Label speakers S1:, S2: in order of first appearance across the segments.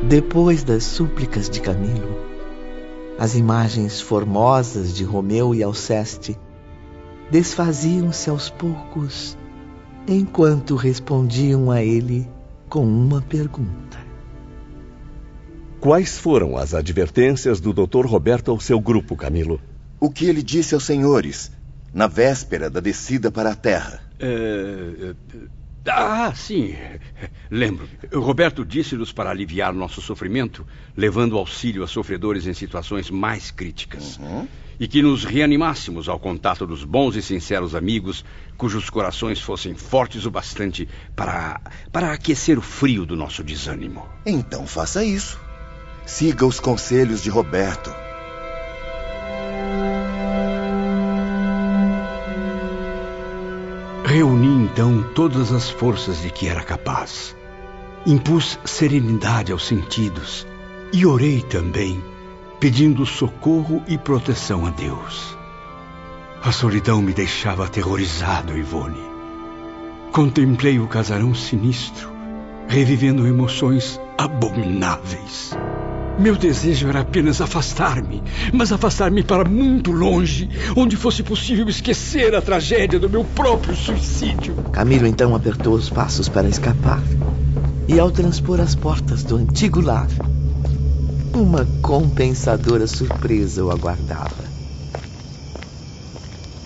S1: Depois das súplicas de Camilo, as imagens formosas de Romeu e Alceste desfaziam-se aos poucos, enquanto respondiam a ele com uma pergunta.
S2: Quais foram as advertências do Dr. Roberto ao seu grupo, Camilo?
S3: O que ele disse aos senhores, na véspera da descida para a Terra?
S4: Sim. Lembro. Roberto disse-nos para aliviar nosso sofrimento, levando auxílio a sofredores em situações mais críticas. E que nos reanimássemos ao contato dos bons e sinceros amigos, cujos corações fossem fortes o bastante para aquecer o frio do nosso desânimo.
S3: Então faça isso. Siga os conselhos de Roberto.
S4: Reuni então todas as forças de que era capaz. Impus serenidade aos sentidos e orei também, pedindo socorro e proteção a Deus. A solidão me deixava aterrorizado, Ivone. Contemplei o casarão sinistro, revivendo emoções abomináveis. Meu desejo era apenas afastar-me, mas afastar-me para muito longe, onde fosse possível esquecer a tragédia do meu próprio suicídio.
S1: Camilo então apertou os passos para escapar, e ao transpor as portas do antigo lar, uma compensadora surpresa o aguardava.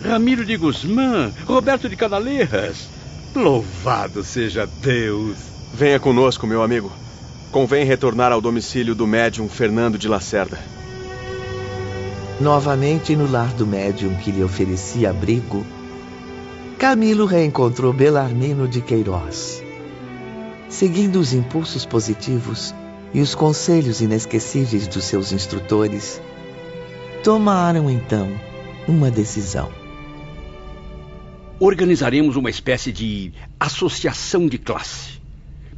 S4: Ramiro de Guzmán, Roberto de Canaleiras, louvado seja Deus!
S5: Venha conosco, meu amigo. Convém retornar ao domicílio do médium Fernando de Lacerda.
S1: Novamente no lar do médium que lhe oferecia abrigo, Camilo reencontrou Belarmino de Queiroz. Seguindo os impulsos positivos e os conselhos inesquecíveis dos seus instrutores, tomaram então uma decisão.
S4: Organizaremos uma espécie de associação de classe.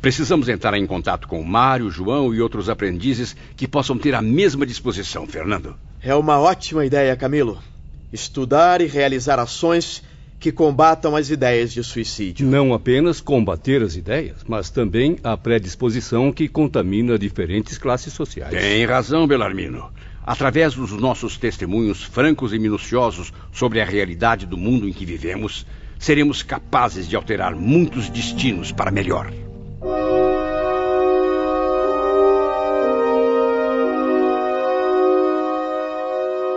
S4: Precisamos entrar em contato com o Mário, João e outros aprendizes que possam ter a mesma disposição, Fernando.
S6: É uma ótima ideia, Camilo. Estudar e realizar ações que combatam as ideias de suicídio.
S7: Não apenas combater as ideias, mas também a predisposição que contamina diferentes classes sociais.
S4: Tem razão, Belarmino. Através dos nossos testemunhos francos e minuciosos sobre a realidade do mundo em que vivemos, seremos capazes de alterar muitos destinos para melhor.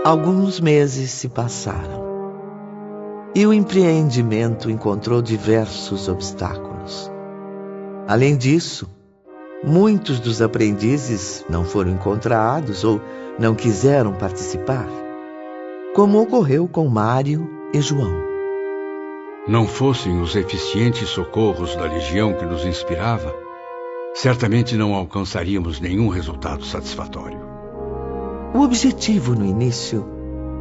S1: Alguns meses se passaram e o empreendimento encontrou diversos obstáculos. Além disso, muitos dos aprendizes não foram encontrados ou não quiseram participar, como ocorreu com Mário e João.
S4: Não fossem os eficientes socorros da legião que nos inspirava, certamente não alcançaríamos nenhum resultado satisfatório.
S1: O objetivo no início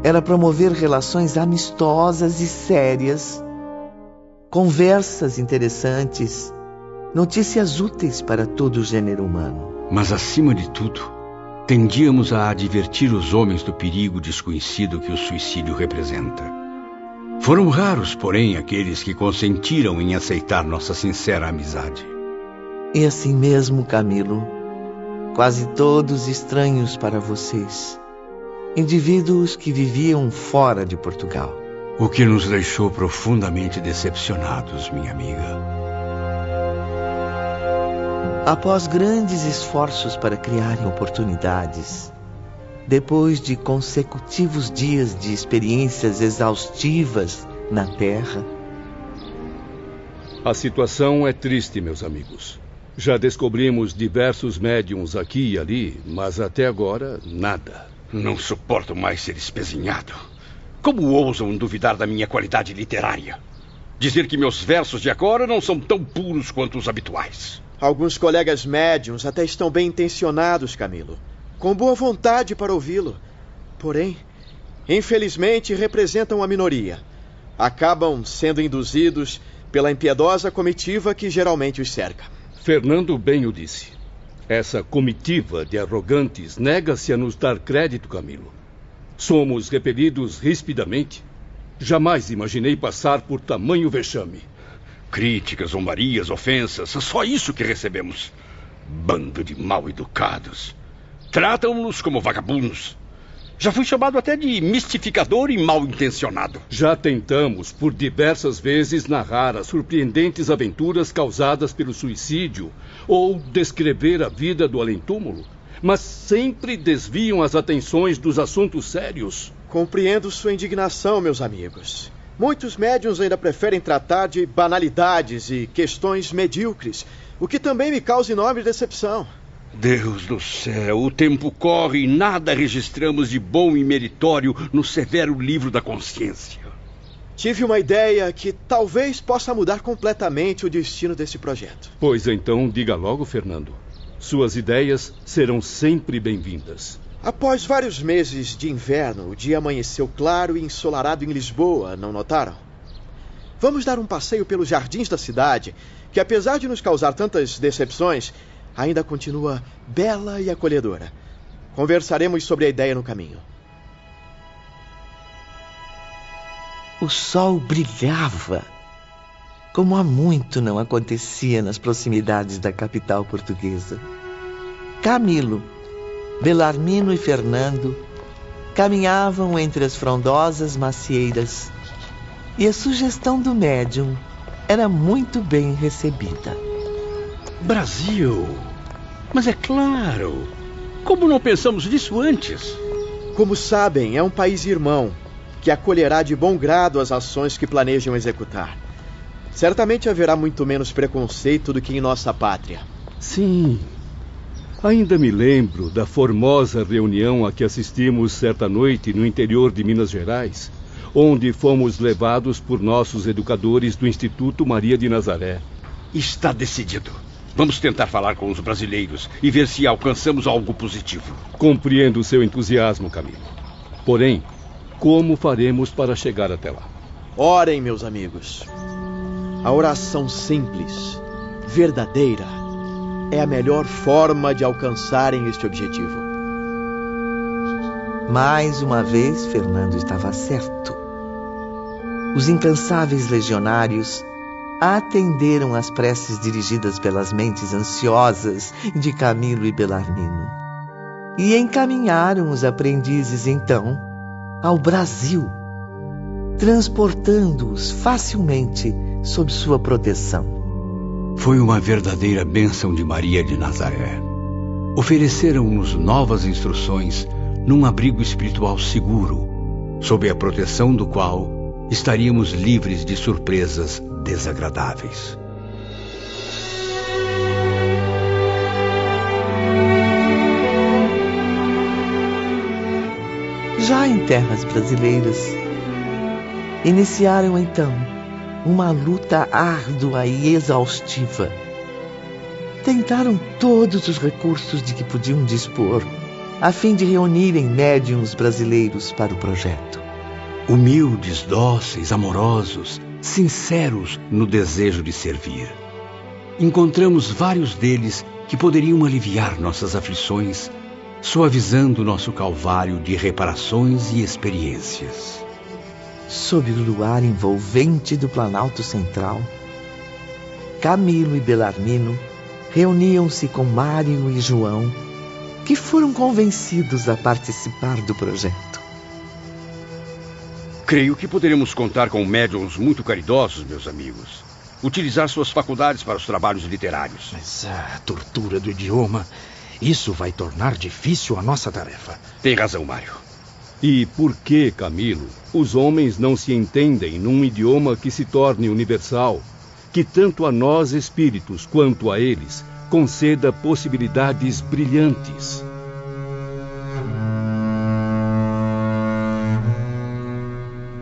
S1: era promover relações amistosas e sérias, conversas interessantes, notícias úteis para todo o gênero humano.
S4: Mas, acima de tudo, tendíamos a advertir os homens do perigo desconhecido que o suicídio representa. Foram raros, porém, aqueles que consentiram em aceitar nossa sincera amizade.
S1: E assim mesmo, Camilo, quase todos estranhos para vocês, indivíduos que viviam fora de Portugal.
S4: O que nos deixou profundamente decepcionados, minha amiga.
S1: Após grandes esforços para criarem oportunidades, depois de consecutivos dias de experiências exaustivas na Terra...
S7: A situação é triste, meus amigos. Já descobrimos diversos médiums aqui e ali, mas até agora, nada.
S4: Não suporto mais ser espezinhado. Como ousam duvidar da minha qualidade literária? Dizer que meus versos de agora não são tão puros quanto os habituais.
S6: Alguns colegas médiums até estão bem intencionados, Camilo, com boa vontade para ouvi-lo. Porém, infelizmente, representam a minoria. Acabam sendo induzidos pela impiedosa comitiva que geralmente os cerca.
S7: Fernando bem o disse. Essa comitiva de arrogantes nega-se a nos dar crédito, Camilo. Somos repelidos rispidamente. Jamais imaginei passar por tamanho vexame.
S4: Críticas, zombarias, ofensas, só isso que recebemos. Bando de mal-educados. Tratam-nos como vagabundos. Já fui chamado até de mistificador e mal-intencionado.
S7: Já tentamos, por diversas vezes, narrar as surpreendentes aventuras causadas pelo suicídio ou descrever a vida do além-túmulo, mas sempre desviam as atenções dos assuntos sérios.
S6: Compreendo sua indignação, meus amigos. Muitos médiuns ainda preferem tratar de banalidades e questões medíocres, o que também me causa enorme decepção.
S4: Deus do céu, o tempo corre e nada registramos de bom e meritório no severo livro da consciência.
S6: Tive uma ideia que talvez possa mudar completamente o destino desse projeto.
S7: Pois então, diga logo, Fernando. Suas ideias serão sempre bem-vindas.
S6: Após vários meses de inverno, o dia amanheceu claro e ensolarado em Lisboa, não notaram? Vamos dar um passeio pelos jardins da cidade, que apesar de nos causar tantas decepções, ainda continua bela e acolhedora. Conversaremos sobre a ideia no caminho.
S1: O sol brilhava, como há muito não acontecia nas proximidades da capital portuguesa. Camilo, Belarmino e Fernando caminhavam entre as frondosas macieiras e a sugestão do médium era muito bem recebida.
S4: Brasil! Mas é claro! Como não pensamos nisso antes?
S6: Como sabem, é um país irmão que acolherá de bom grado as ações que planejam executar. Certamente haverá muito menos preconceito do que em nossa pátria.
S7: Sim. Ainda me lembro da formosa reunião a que assistimos certa noite no interior de Minas Gerais, onde fomos levados por nossos educadores do Instituto Maria de Nazaré.
S4: Está decidido. Vamos tentar falar com os brasileiros e ver se alcançamos algo positivo.
S7: Compreendo o seu entusiasmo, Camilo. Porém, como faremos para chegar até lá?
S6: Orem, meus amigos. A oração simples, verdadeira, é a melhor forma de alcançarem este objetivo.
S1: Mais uma vez, Fernando estava certo. Os incansáveis legionários atenderam às preces dirigidas pelas mentes ansiosas de Camilo e Belarmino e encaminharam os aprendizes, então, ao Brasil, transportando-os facilmente sob sua proteção.
S4: Foi uma verdadeira bênção de Maria de Nazaré. Ofereceram-nos novas instruções num abrigo espiritual seguro, sob a proteção do qual estaríamos livres de surpresas desagradáveis.
S1: Já em terras brasileiras, iniciaram então uma luta árdua e exaustiva. Tentaram todos os recursos de que podiam dispor, a fim de reunirem médiuns brasileiros para o projeto.
S4: Humildes, dóceis, amorosos, sinceros no desejo de servir. Encontramos vários deles que poderiam aliviar nossas aflições, suavizando nosso calvário de reparações e experiências.
S1: Sob o luar envolvente do Planalto Central, Camilo e Belarmino reuniam-se com Mário e João, que foram convencidos a participar do projeto.
S4: Creio que poderemos contar com médiuns muito caridosos, meus amigos. Utilizar suas faculdades para os trabalhos literários.
S8: Mas a tortura do idioma, isso vai tornar difícil a nossa tarefa.
S4: Tem razão, Mário.
S7: E por que, Camilo, os homens não se entendem num idioma que se torne universal, que tanto a nós espíritos quanto a eles conceda possibilidades brilhantes?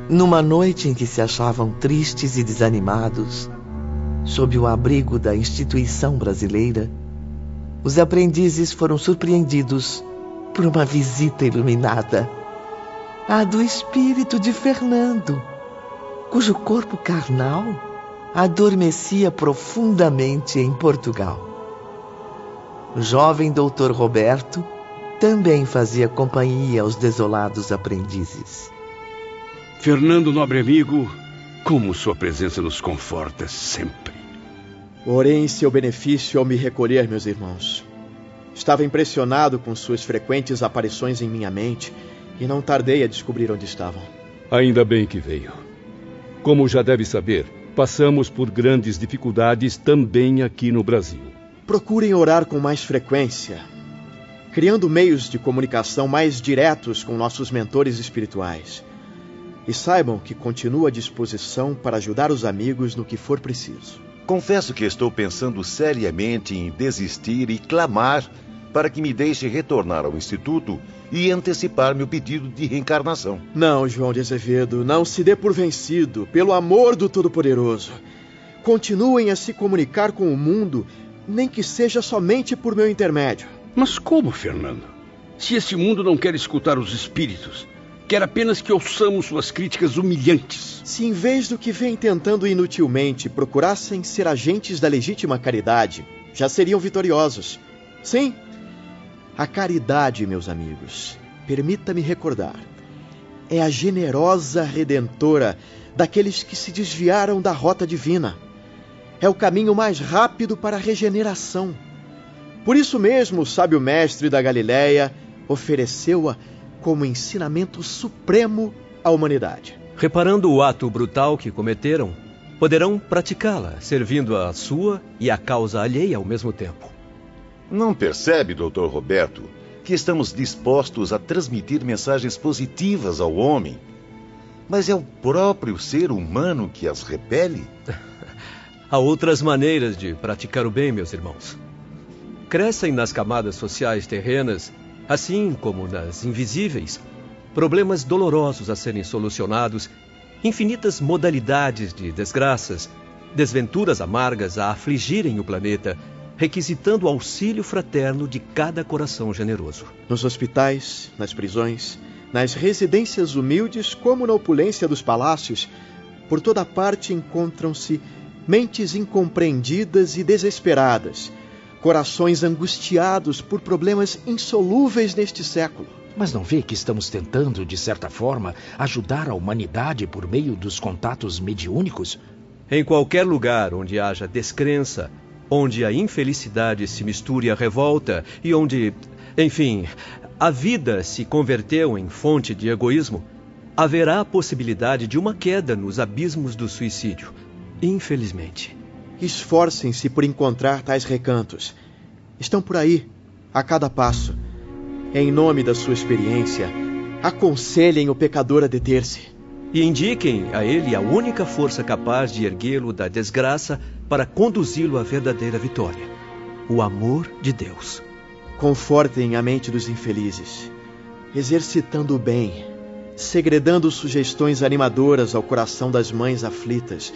S1: Numa noite em que se achavam tristes e desanimados, sob o abrigo da instituição brasileira, os aprendizes foram surpreendidos por uma visita iluminada, a do espírito de Fernando, cujo corpo carnal adormecia profundamente em Portugal. O jovem doutor Roberto também fazia companhia aos desolados aprendizes.
S4: Fernando, nobre amigo, como sua presença nos conforta sempre.
S6: Orei em seu benefício ao me recolher, meus irmãos. Estava impressionado com suas frequentes aparições em minha mente e não tardei a descobrir onde estavam.
S7: Ainda bem que veio. Como já deve saber, passamos por grandes dificuldades também aqui no Brasil.
S6: Procurem orar com mais frequência, criando meios de comunicação mais diretos com nossos mentores espirituais. E saibam que continuo à disposição para ajudar os amigos no que for preciso.
S3: Confesso que estou pensando seriamente em desistir e clamar para que me deixe retornar ao Instituto e antecipar meu pedido de reencarnação.
S6: Não, João de Azevedo, não se dê por vencido, pelo amor do Todo-Poderoso. Continuem a se comunicar com o mundo, nem que seja somente por meu intermédio.
S4: Mas como, Fernando? Se esse mundo não quer escutar os espíritos, quer apenas que ouçamos suas críticas humilhantes.
S6: Se em vez do que vem tentando inutilmente procurassem ser agentes da legítima caridade, já seriam vitoriosos. Sim, a caridade, meus amigos, permita-me recordar, é a generosa redentora daqueles que se desviaram da rota divina. É o caminho mais rápido para a regeneração. Por isso mesmo, o sábio mestre da Galileia ofereceu-a como ensinamento supremo à humanidade.
S9: Reparando o ato brutal que cometeram, poderão praticá-la, servindo a sua e a causa alheia ao mesmo tempo.
S3: Não percebe, Dr. Roberto, que estamos dispostos a transmitir mensagens positivas ao homem, mas é o próprio ser humano que as repele?
S9: Há outras maneiras de praticar o bem, meus irmãos. Crescem nas camadas sociais terrenas, assim como nas invisíveis, problemas dolorosos a serem solucionados, infinitas modalidades de desgraças, desventuras amargas a afligirem o planeta, requisitando o auxílio fraterno de cada coração generoso.
S6: Nos hospitais, nas prisões, nas residências humildes, como na opulência dos palácios, por toda parte encontram-se mentes incompreendidas e desesperadas, corações angustiados por problemas insolúveis neste século.
S8: Mas não vê que estamos tentando, de certa forma, ajudar a humanidade por meio dos contatos mediúnicos?
S9: Em qualquer lugar onde haja descrença, onde a infelicidade se misture à revolta e onde, enfim, a vida se converteu em fonte de egoísmo, haverá a possibilidade de uma queda nos abismos do suicídio. Infelizmente.
S6: Esforcem-se por encontrar tais recantos. Estão por aí, a cada passo. Em nome da sua experiência, aconselhem o pecador a deter-se.
S9: E indiquem a ele a única força capaz de erguê-lo da desgraça para conduzi-lo à verdadeira vitória: o amor de Deus.
S6: Confortem a mente dos infelizes, exercitando o bem, segredando sugestões animadoras ao coração das mães aflitas,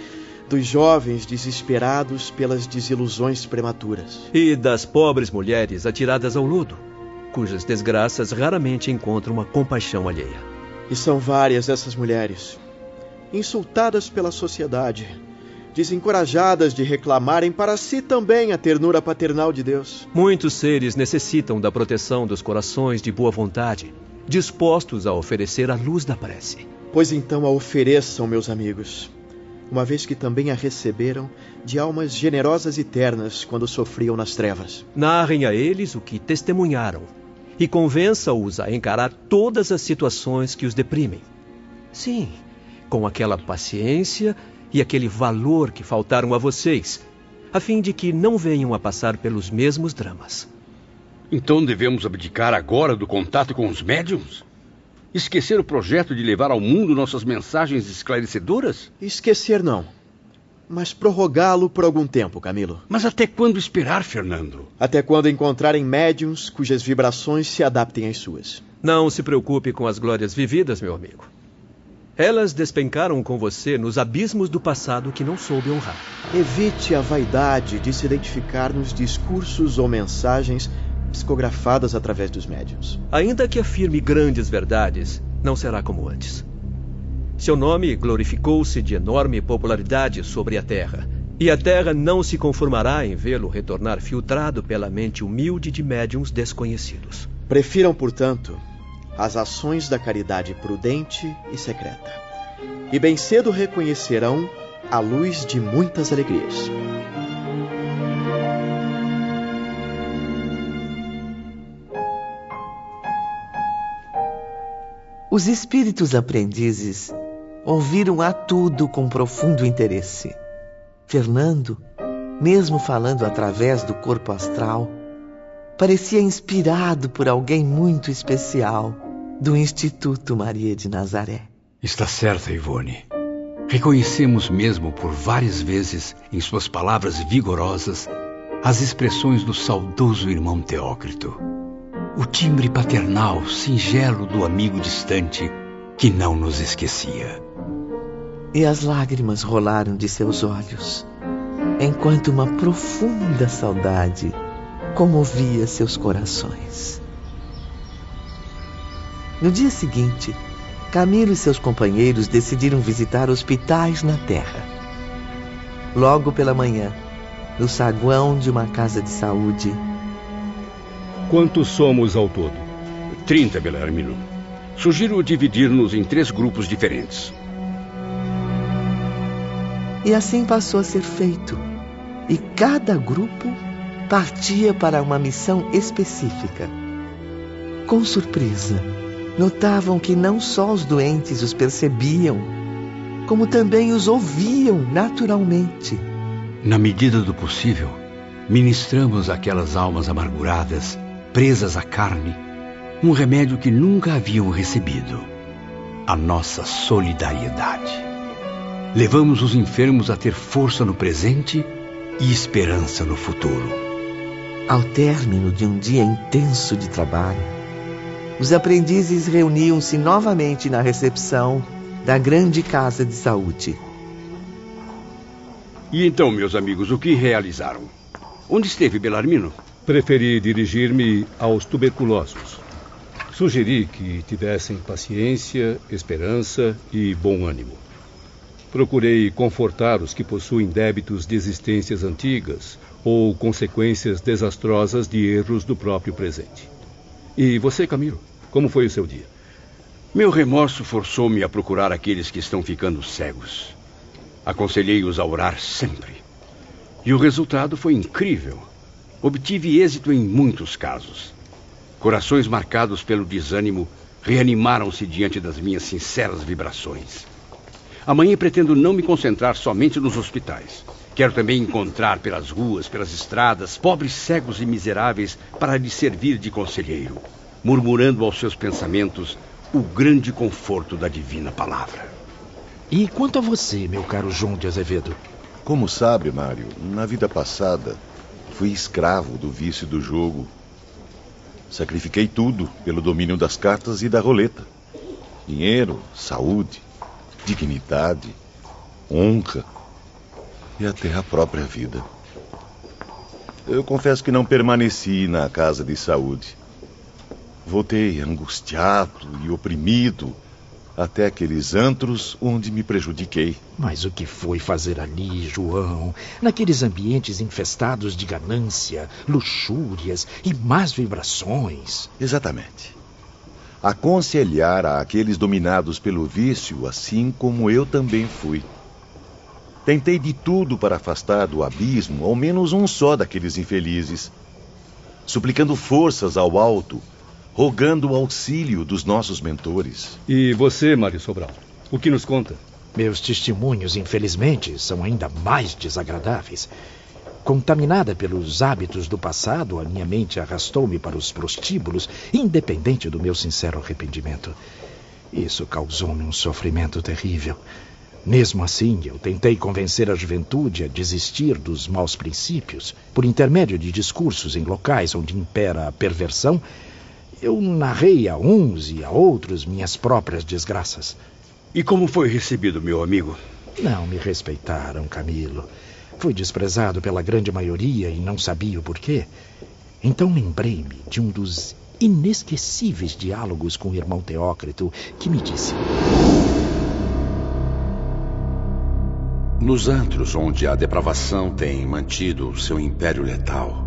S6: dos jovens desesperados pelas desilusões prematuras.
S9: E das pobres mulheres atiradas ao lodo, cujas desgraças raramente encontram a compaixão alheia.
S6: E são várias essas mulheres, insultadas pela sociedade, desencorajadas de reclamarem para si também a ternura paternal de Deus.
S9: Muitos seres necessitam da proteção dos corações de boa vontade, dispostos a oferecer a luz da prece.
S6: Pois então a ofereçam, meus amigos, uma vez que também a receberam de almas generosas e ternas quando sofriam nas trevas.
S9: Narrem a eles o que testemunharam e convença-os a encarar todas as situações que os deprimem. Sim, com aquela paciência e aquele valor que faltaram a vocês, a fim de que não venham a passar pelos mesmos dramas.
S4: Então devemos abdicar agora do contato com os médiuns? Esquecer o projeto de levar ao mundo nossas mensagens esclarecedoras?
S6: Esquecer não, mas prorrogá-lo por algum tempo, Camilo.
S4: Mas até quando esperar, Fernando?
S6: Até quando encontrarem médiuns cujas vibrações se adaptem às suas.
S9: Não se preocupe com as glórias vividas, meu amigo. Elas despencaram com você nos abismos do passado que não soube honrar.
S6: Evite a vaidade de se identificar nos discursos ou mensagens psicografadas através dos médiuns.
S9: Ainda que afirme grandes verdades, não será como antes. Seu nome glorificou-se de enorme popularidade sobre a Terra, e a Terra não se conformará em vê-lo retornar filtrado pela mente humilde de médiuns desconhecidos.
S6: Prefiram, portanto, as ações da caridade prudente e secreta, e bem cedo reconhecerão a luz de muitas alegrias.
S1: Os espíritos aprendizes ouviram a tudo com profundo interesse. Fernando, mesmo falando através do corpo astral, parecia inspirado por alguém muito especial do Instituto Maria de Nazaré.
S4: Está certa, Ivone. Reconhecemos mesmo por várias vezes, em suas palavras vigorosas, as expressões do saudoso irmão Teócrito. O timbre paternal singelo do amigo distante que não nos esquecia.
S1: E as lágrimas rolaram de seus olhos, enquanto uma profunda saudade comovia seus corações. No dia seguinte, Camilo e seus companheiros decidiram visitar hospitais na Terra. Logo pela manhã, no saguão de uma casa de saúde...
S7: Quantos somos ao todo?
S4: 30, Belarmino. Sugiro dividir-nos em 3 grupos diferentes.
S1: E assim passou a ser feito. E cada grupo partia para uma missão específica. Com surpresa, notavam que não só os doentes os percebiam, como também os ouviam naturalmente.
S4: Na medida do possível, ministramos àquelas almas amarguradas, presas à carne, um remédio que nunca haviam recebido: a nossa solidariedade. Levamos os enfermos a ter força no presente e esperança no futuro.
S1: Ao término de um dia intenso de trabalho, os aprendizes reuniam-se novamente na recepção da grande casa de saúde.
S4: E então, meus amigos, o que realizaram? Onde esteve Belarmino?
S7: Preferi dirigir-me aos tuberculosos. Sugeri que tivessem paciência, esperança e bom ânimo. Procurei confortar os que possuem débitos de existências antigas ou consequências desastrosas de erros do próprio presente. E você, Camilo, como foi o seu dia?
S4: Meu remorso forçou-me a procurar aqueles que estão ficando cegos. Aconselhei-os a orar sempre. E o resultado foi incrível. Obtive êxito em muitos casos. Corações marcados pelo desânimo reanimaram-se diante das minhas sinceras vibrações. Amanhã pretendo não me concentrar somente nos hospitais. Quero também encontrar pelas ruas, pelas estradas, pobres cegos e miseráveis para lhes servir de conselheiro, murmurando aos seus pensamentos o grande conforto da divina palavra.
S8: E quanto a você, meu caro João de Azevedo?
S3: Como sabe, Mário, na vida passada, fui escravo do vício do jogo. Sacrifiquei tudo pelo domínio das cartas e da roleta. Dinheiro, saúde, dignidade, honra e até a própria vida. Eu confesso que não permaneci na casa de saúde. Voltei angustiado e oprimido até aqueles antros onde me prejudiquei.
S8: Mas o que foi fazer ali, João? Naqueles ambientes infestados de ganância, luxúrias e más vibrações.
S3: Exatamente. Aconselhar àqueles dominados pelo vício, assim como eu também fui. Tentei de tudo para afastar do abismo ao menos um só daqueles infelizes, suplicando forças ao alto, rogando o auxílio dos nossos mentores.
S7: E você, Mário Sobral, o que nos conta?
S8: Meus testemunhos, infelizmente, são ainda mais desagradáveis. Contaminada pelos hábitos do passado, a minha mente arrastou-me para os prostíbulos, independente do meu sincero arrependimento. Isso causou-me um sofrimento terrível. Mesmo assim, eu tentei convencer a juventude a desistir dos maus princípios. Por intermédio de discursos em locais onde impera a perversão, eu narrei a uns e a outros minhas próprias desgraças.
S4: E como foi recebido, meu amigo?
S8: Não me respeitaram, Camilo. Fui desprezado pela grande maioria e não sabia o porquê. Então lembrei-me de um dos inesquecíveis diálogos com o irmão Teócrito, que me disse:
S10: nos antros onde a depravação tem mantido seu império letal,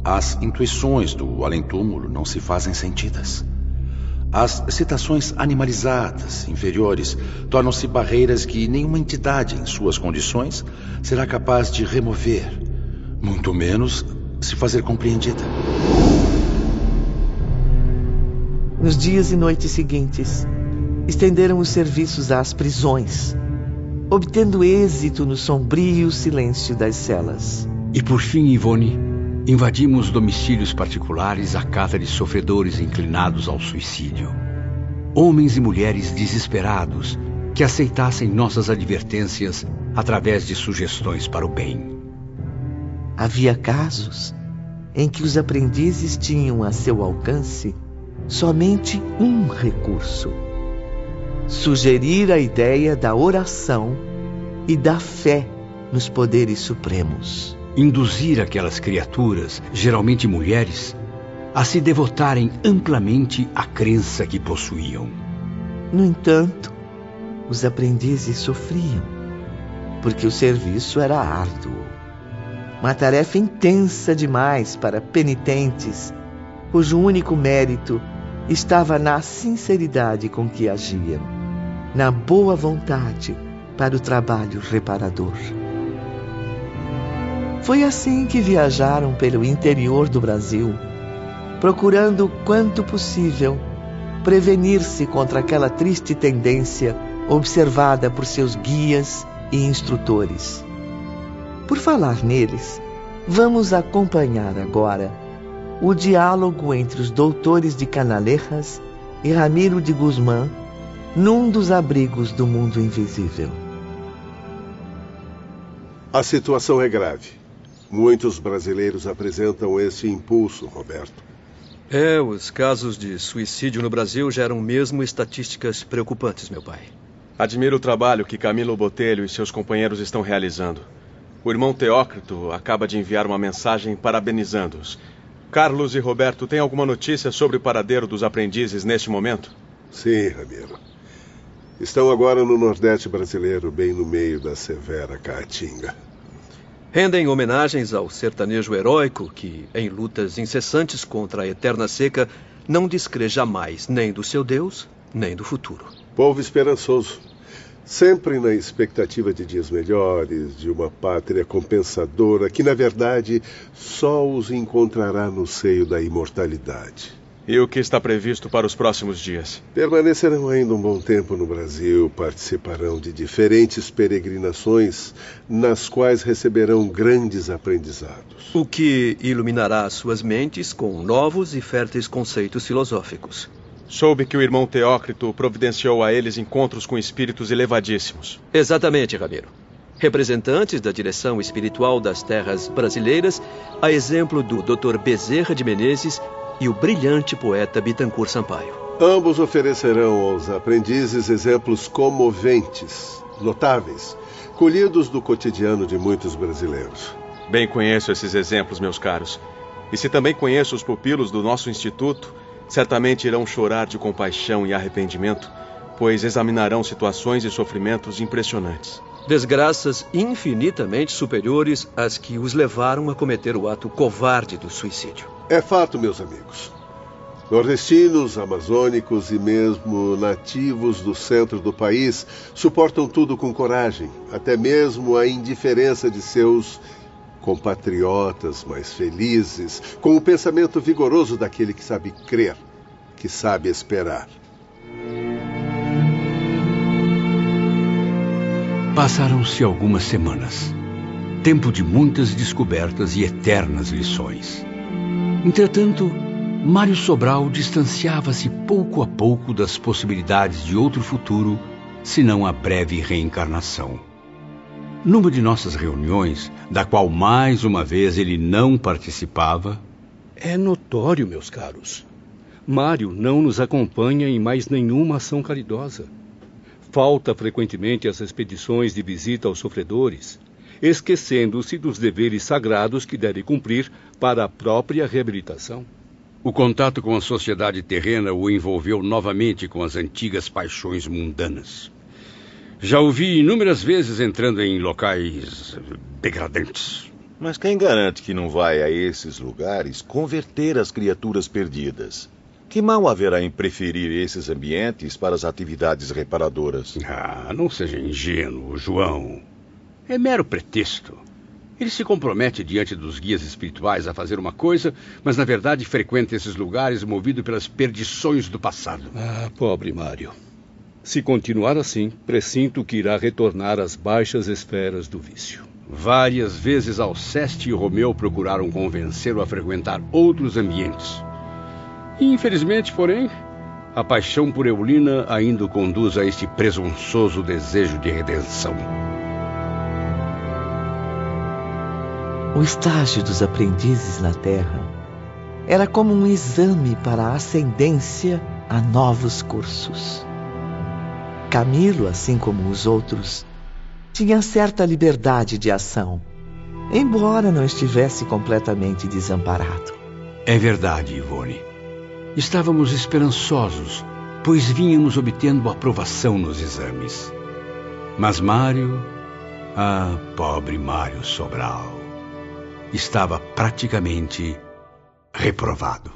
S10: as intuições do além-túmulo não se fazem sentidas. As citações animalizadas, inferiores, tornam-se barreiras que nenhuma entidade em suas condições será capaz de remover, muito menos se fazer compreendida.
S1: Nos dias e noites seguintes, estenderam os serviços às prisões, obtendo êxito no sombrio silêncio das celas.
S4: E por fim, Ivone, invadimos domicílios particulares à cata de sofredores inclinados ao suicídio. Homens e mulheres desesperados que aceitassem nossas advertências através de sugestões para o bem.
S1: Havia casos em que os aprendizes tinham a seu alcance somente um recurso: sugerir a ideia da oração e da fé nos poderes supremos.
S4: Induzir aquelas criaturas, geralmente mulheres, a se devotarem amplamente à crença que possuíam.
S1: No entanto, os aprendizes sofriam, porque o serviço era árduo. Uma tarefa intensa demais para penitentes, cujo único mérito estava na sinceridade com que agiam, na boa vontade para o trabalho reparador. Foi assim que viajaram pelo interior do Brasil, procurando, quanto possível, prevenir-se contra aquela triste tendência observada por seus guias e instrutores. Por falar neles, vamos acompanhar agora o diálogo entre os doutores de Canalejas e Ramiro de Guzmán num dos abrigos do mundo invisível.
S11: A situação é grave. Muitos brasileiros apresentam esse impulso, Roberto.
S9: Os casos de suicídio no Brasil geram mesmo estatísticas preocupantes, meu pai.
S5: Admiro o trabalho que Camilo Botelho e seus companheiros estão realizando. O irmão Teócrito acaba de enviar uma mensagem parabenizando-os. Carlos e Roberto, têm alguma notícia sobre o paradeiro dos aprendizes neste momento?
S11: Sim, Ramiro. Estão agora no Nordeste brasileiro, bem no meio da severa caatinga.
S9: Rendem homenagens ao sertanejo heróico que, em lutas incessantes contra a eterna seca, não descrê jamais nem do seu Deus, nem do futuro.
S11: Povo esperançoso, sempre na expectativa de dias melhores, de uma pátria compensadora que, na verdade, só os encontrará no seio da imortalidade.
S5: E o que está previsto para os próximos dias?
S11: Permanecerão ainda um bom tempo no Brasil, participarão de diferentes peregrinações, nas quais receberão grandes aprendizados.
S9: O que iluminará suas mentes com novos e férteis conceitos filosóficos.
S5: Soube que o irmão Teócrito providenciou a eles encontros com espíritos elevadíssimos.
S9: Exatamente, Ramiro. Representantes da direção espiritual das terras brasileiras, a exemplo do Dr. Bezerra de Menezes e o brilhante poeta Bittencourt Sampaio.
S11: Ambos oferecerão aos aprendizes exemplos comoventes, notáveis, colhidos do cotidiano de muitos brasileiros.
S5: Bem conheço esses exemplos, meus caros. E se também conheço os pupilos do nosso instituto, certamente irão chorar de compaixão e arrependimento, pois examinarão situações e sofrimentos impressionantes.
S9: Desgraças infinitamente superiores às que os levaram a cometer o ato covarde do suicídio.
S11: É fato, meus amigos. Nordestinos, amazônicos e mesmo nativos do centro do país suportam tudo com coragem, até mesmo a indiferença de seus compatriotas mais felizes, com o pensamento vigoroso daquele que sabe crer, que sabe esperar.
S4: Passaram-se algumas semanas, tempo de muitas descobertas e eternas lições. Entretanto, Mário Sobral distanciava-se pouco a pouco das possibilidades de outro futuro, senão a breve reencarnação. Numa de nossas reuniões, da qual mais uma vez ele não participava...
S7: É notório, meus caros. Mário não nos acompanha em mais nenhuma ação caridosa. Falta frequentemente às expedições de visita aos sofredores, esquecendo-se dos deveres sagrados que deve cumprir para a própria reabilitação.
S4: O contato com a sociedade terrena o envolveu novamente com as antigas paixões mundanas. Já o vi inúmeras vezes entrando em locais degradantes.
S3: Mas quem garante que não vai a esses lugares converter as criaturas perdidas? Que mal haverá em preferir esses ambientes para as atividades reparadoras?
S4: Não seja ingênuo, João. É mero pretexto. Ele se compromete diante dos guias espirituais a fazer uma coisa, mas na verdade frequenta esses lugares movido pelas perdições do passado.
S7: Pobre Mário. Se continuar assim, pressinto que irá retornar às baixas esferas do vício.
S4: Várias vezes Alceste e Romeu procuraram convencê-lo a frequentar outros ambientes. Infelizmente, porém, a paixão por Eulina ainda o conduz a este presunçoso desejo de redenção.
S1: O estágio dos aprendizes na Terra era como um exame para a ascendência a novos cursos. Camilo, assim como os outros, tinha certa liberdade de ação, embora não estivesse completamente desamparado.
S4: É verdade, Ivone. Estávamos esperançosos, pois vínhamos obtendo aprovação nos exames. Mas Mário, pobre Mário Sobral, estava praticamente reprovado.